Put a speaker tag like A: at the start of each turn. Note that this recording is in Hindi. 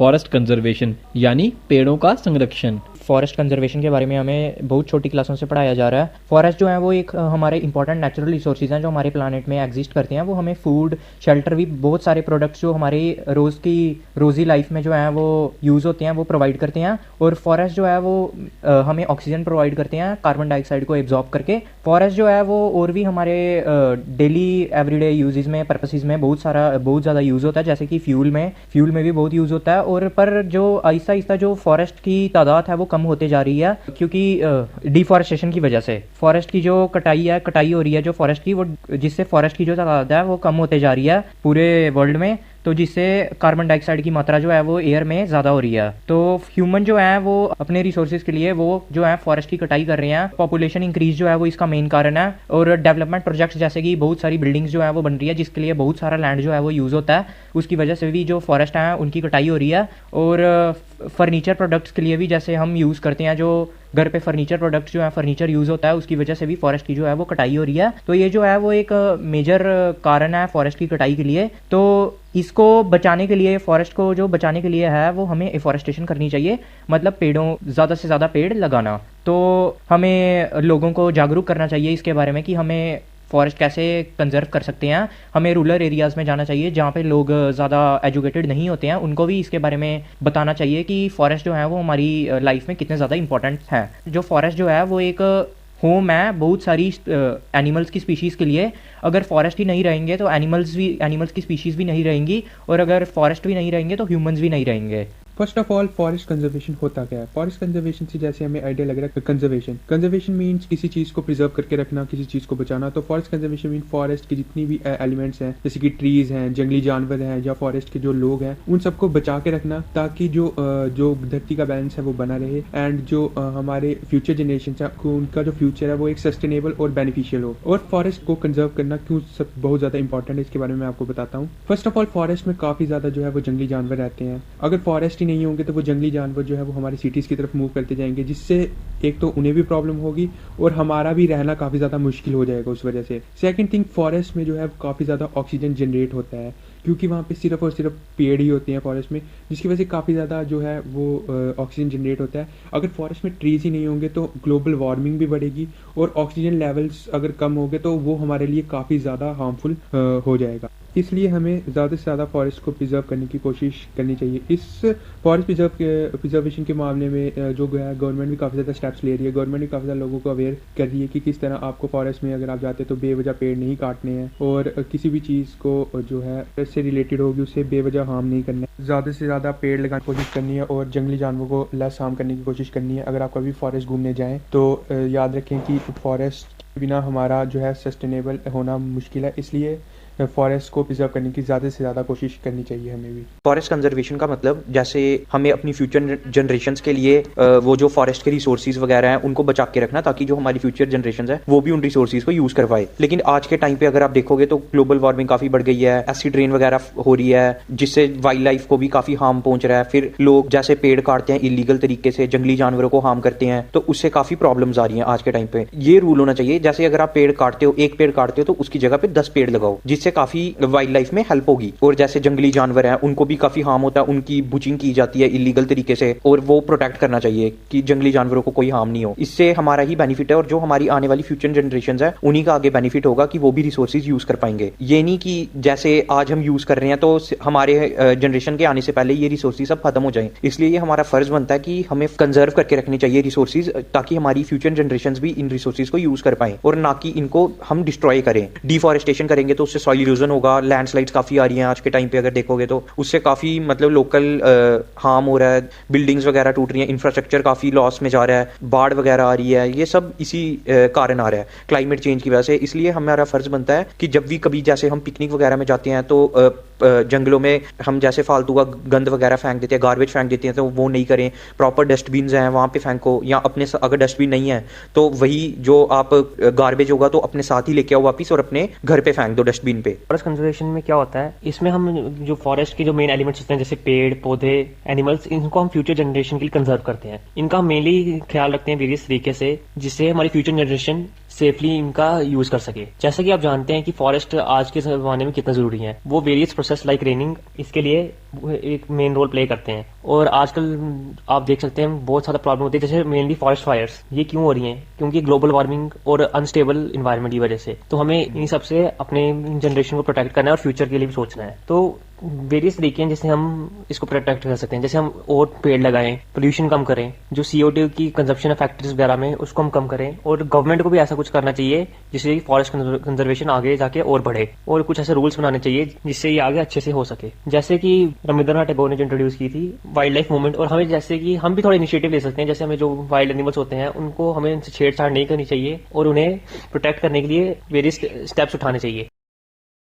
A: फॉरेस्ट कंजर्वेशन यानी पेड़ों का संरक्षण।
B: फॉरेस्ट कंजर्वेशन के बारे में हमें बहुत छोटी क्लासों से पढ़ाया जा रहा है। फॉरेस्ट जो है वो एक हमारे इंपॉर्टेंट नेचुरल रिसोर्सेज हैं जो हमारे प्लानट में एग्जिस्ट करते हैं। वो हमें फूड, शेल्टर, भी बहुत सारे प्रोडक्ट्स जो हमारी रोज़ी लाइफ में जो है वो यूज़ होते हैं वो प्रोवाइड करते हैं। और फॉरेस्ट जो है वो हमें ऑक्सीजन प्रोवाइड करते हैं कार्बन डाइऑक्साइड को एब्जॉर्ब करके। फॉरेस्ट जो है वो और भी हमारे डेली एवरीडे यूजेस में, पर्पसेस में बहुत ज़्यादा यूज़ होता है। जैसे कि फ्यूल में भी बहुत यूज़ होता है। और पर जो आहिस्ता आहिस्ता जो फॉरेस्ट की तादाद है वो कम होते जा रही है, क्योंकि डिफॉरेस्टेशन की वजह से फॉरेस्ट की जो कटाई हो रही है जो फॉरेस्ट की, वो जिससे फॉरेस्ट की जो तादाद है वो कम होते जा रही है पूरे वर्ल्ड में। तो जिससे कार्बन डाइऑक्साइड की मात्रा जो है वो एयर में ज़्यादा हो रही है। तो ह्यूमन जो है वो अपने रिसोर्सेज के लिए वो जो है फॉरेस्ट की कटाई कर रहे हैं। पॉपुलेशन इंक्रीज जो है वो इसका मेन कारण है। और डेवलपमेंट प्रोजेक्ट्स जैसे कि बहुत सारी बिल्डिंग्स जो है वो बन रही है जिसके लिए बहुत सारा लैंड जो है वो यूज़ होता है, उसकी वजह से भी जो फॉरेस्ट हैं उनकी कटाई हो रही है। और फर्नीचर प्रोडक्ट्स के लिए भी जैसे हम यूज़ करते हैं, जो घर पे फर्नीचर प्रोडक्ट्स जो है फर्नीचर यूज़ होता है, उसकी वजह से भी फॉरेस्ट की जो है वो कटाई हो रही है। तो ये जो है वो एक मेजर कारण है फॉरेस्ट की कटाई के लिए। तो इसको बचाने के लिए, फॉरेस्ट को जो बचाने के लिए है वो हमें एफॉरेस्टेशन करनी चाहिए, मतलब ज़्यादा से ज़्यादा पेड़ लगाना। तो हमें लोगों को जागरूक करना चाहिए इसके बारे में कि हमें फॉरेस्ट कैसे कंजर्व कर सकते हैं। हमें रूरल एरियाज़ में जाना चाहिए जहाँ पे लोग ज़्यादा एजुकेटेड नहीं होते हैं, उनको भी इसके बारे में बताना चाहिए कि फॉरेस्ट जो है वो हमारी लाइफ में कितने ज़्यादा इंपॉर्टेंट है। जो फॉरेस्ट जो है वो एक होम है बहुत सारी एनिमल्स की स्पीशीज़ के लिए। अगर फॉरेस्ट ही नहीं रहेंगे तो एनिमल्स की स्पीशीज़ भी नहीं रहेंगी, और अगर फॉरेस्ट भी नहीं रहेंगे तो ह्यूमंस भी नहीं रहेंगे।
C: First of all, forest conservation होता क्या है? फॉरेस्ट कंजर्वेशन से जैसे हमें आइडिया लग रहा है, कंजर्वेशन मीन्स किसी चीज़ को प्रिजर्व करके रखना, किसी चीज़ को बचाना। तो फॉरेस्ट कंजर्वेशन मीन फॉरेस्ट की जितनी भी एलिमेंट्स हैं, जैसे कि ट्रीज हैं, जंगली जानवर हैं, या फॉरेस्ट के जो लोग हैं, उन सबको बचा के रखना, ताकि जो धरती का बैलेंस है वो बना रहे। एंड जो हमारे फ्यूचर जनरेशन है उनका जो फ्यूचर है वो एक सस्टेनेबल और बेनिफिशियल हो। और फॉरेस्ट को कंजर्व करना क्यों सब बहुत ज़्यादा इंपॉर्टेंट है, इसके बारे में मैं आपको बताता हूँ। फर्स्ट ऑफ ऑल, फॉरेस्ट में काफ़ी ज़्यादा जो है वो जंगली जानवर रहते हैं। अगर फॉरेस्ट ही नहीं होंगे तो वो जंगली जानवर जो है वो हमारी सिटीज़ की तरफ मूव करते जाएंगे, जिससे एक तो उन्हें भी प्रॉब्लम होगी और हमारा भी रहना काफ़ी ज़्यादा मुश्किल हो जाएगा उस वजह से। सेकंड थिंग, फॉरेस्ट में जो है काफ़ी ज़्यादा ऑक्सीजन जनरेट होता है, क्योंकि वहाँ पे सिर्फ और सिर्फ पेड़ ही होते हैं फॉरेस्ट में, जिसकी वजह से काफ़ी ज़्यादा जो है वो ऑक्सीजन जनरेट होता है। अगर फॉरेस्ट में ट्रीज ही नहीं होंगे तो ग्लोबल वार्मिंग भी बढ़ेगी, और ऑक्सीजन लेवल्स अगर कम हो गए तो वो हमारे लिए काफ़ी ज़्यादा हार्मफुल हो जाएगा। इसलिए हमें ज़्यादा से ज़्यादा फॉरेस्ट को प्रिजर्व करने की कोशिश करनी चाहिए। इस फॉरेस्ट प्रिजर्वेशन के मामले में जो है गवर्नमेंट भी काफ़ी ज़्यादा स्टेप्स ले रही है। गवर्नमेंट भी काफ़ी ज़्यादा लोगों को अवेयर कर रही है कि किस तरह आपको फॉरेस्ट में अगर आप जाते हैं तो बेवजह पेड़ नहीं काटने हैं, और किसी भी चीज़ को जो है से रिलेटेड होगी उससे बेवजह हार्म नहीं करना है। ज़्यादा से ज़्यादा पेड़ लगाने की कोशिश करनी है और जंगली जानवरों को लेस हार्म करने की कोशिश करनी है। अगर आप कभी फॉरेस्ट घूमने जाएँ तो याद रखें कि फॉरेस्ट के बिना हमारा जो है सस्टेनेबल होना मुश्किल है, इसलिए फॉरेस्ट को प्रिजर्व करने की ज़्यादा से ज़्यादा कोशिश करनी चाहिए हमें भी।
B: फॉरेस्ट कंजर्वेशन का मतलब जैसे हमें अपनी फ्यूचर जनरेशन्स के लिए वो जो फॉरेस्ट के रिसोर्सेज वगैरह हैं उनको बचा के रखना, ताकि जो हमारी फ्यूचर जनरेशन्स है वो भी उन रिसोर्सेज को यूज़ करवाए। लेकिन आज के टाइम पे अगर आप देखोगे तो ग्लोबल वार्मिंग काफ़ी बढ़ गई है, एसिड रेन वगैरह हो रही है, जिससे वाइल्ड लाइफ को भी काफ़ी हार्म पहुंच रहा है। फिर लोग जैसे पेड़ काटते हैं इलीगल तरीके से, जंगली जानवरों को हार्म करते हैं, तो उससे काफ़ी प्रॉब्लम्स आ रही हैं आज के टाइम पे। ये रूल होना चाहिए, जैसे अगर आप पेड़ काटते हो, एक पेड़ काटते हो तो उसकी जगह पे 10 पेड़ लगाओ, जिससे काफ़ी वाइल्ड लाइफ में हेल्प होगी। और जैसे जंगली जानवर हैं उनको भी काफी हार्म होता है, उनकी बुचिंग की जाती है इलीगल तरीके से, और वो प्रोटेक्ट करना चाहिए कि जंगली जानवरों को कोई हार्म नहीं हो। इससे हमारा ही बेनिफिट है, और जो हमारी आने वाली फ्यूचर जनरेशंस है उन्हीं का आगे बेनिफिट होगा कि वो भी रिसोर्सेज यूज कर पाएंगे। ये नहीं कि जैसे आज हम यूज कर रहे हैं तो हमारे जनरेशन के आने से पहले ये रिसोर्सेज सब खत्म हो जाए। इसलिए ये हमारा फर्ज बनता है कि हमें कंजर्व करके रखने चाहिए रिसोर्सेज, ताकि हमारी फ्यूचर जनरेशंस भी इन रिसोर्सेज को यूज कर पाए, और ना कि इनको हम डिस्ट्रॉय करें। डिफॉरेस्टेशन करेंगे तो उससे सॉइल इरोजन होगा, लैंडस्लाइड्स काफी आ रही हैं आज के टाइम पे अगर देखोगे तो, उससे काफी मतलब लोकल हार्म हो रहा है, बिल्डिंग्स वगैरह टूट रही हैं, इंफ्रास्ट्रक्चर काफी लॉस में जा रहा है, बाढ़ वगैरह आ रही है। ये सब इसी कारण आ रहा है, क्लाइमेट चेंज की वजह से। इसलिए हमारा फर्ज बनता है कि जब भी कभी जैसे हम पिकनिक वगैरह में जाते हैं तो जंगलों में हम जैसे फालतू का गंद वगैरह फेंक देते हैं, गार्बेज फेंक देते हैं, तो वो नहीं करें। प्रॉपर डस्टबिन्स हैं वहाँ पे फेंको, या अपने अगर डस्टबिन नहीं है तो वही जो आप गार्बेज होगा तो अपने साथ ही लेके आओ वापिस, और अपने घर पे फेंक दो डस्टबिन पे।
D: फॉरेस्ट कंजर्वेशन में क्या होता है, इसमें हम जो फॉरेस्ट के जो मेन एलिमेंट्स होते हैं जैसे पेड़ पौधे एनिमल्स, इनको हम फ्यूचर जनरेशन के लिए कंजर्व करते हैं। इनका मेनली ख्याल रखते हैं वेरियस तरीके से, जिससे हमारी फ्यूचर जनरेशन सेफली इनका यूज कर सके। जैसा कि आप जानते हैं कि फॉरेस्ट आज के जमाने में कितना जरूरी है, वो वेरियस प्रोसेस लाइक रेनिंग इसके लिए एक मेन रोल प्ले करते हैं। और आजकल आप देख सकते हैं बहुत सारा प्रॉब्लम होती है, जैसे मेनली फॉरेस्ट फायर्स। ये क्यों हो रही हैं? क्योंकि ग्लोबल वार्मिंग और अनस्टेबल इन्वायरमेंट की वजह से। तो हमें इन सबसे अपने जनरेशन को प्रोटेक्ट करना है और फ्यूचर के लिए भी सोचना है। तो वेरियस तरीके हैं जिससे हम इसको प्रोटेक्ट कर सकते हैं, जैसे हम और पेड़ लगाएं, पोल्यूशन कम करें, जो CO2 की कंजप्शन है फैक्ट्रीज वगैरह में उसको हम कम करें। और गवर्नमेंट को भी ऐसा कुछ करना चाहिए जिससे फॉरेस्ट कंजर्वेशन आगे जाके और बढ़े, और कुछ ऐसे रूल्स बनाने चाहिए जिससे ये आगे अच्छे से हो सके। जैसे कि रविंद्रनाथ टैगोर ने जो इंट्रोड्यूस की थी वाइल्ड लाइफ मूवमेंट, और हमें जैसे कि हम भी थोड़ा इनिशिएटिव ले सकते हैं। जैसे हमें जो वाइल्ड एनिमल्स होते हैं उनको हमें इनसे छेड़छाड़ नहीं करनी चाहिए और उन्हें प्रोटेक्ट करने के लिए वेरियस स्टेप्स उठाने चाहिए।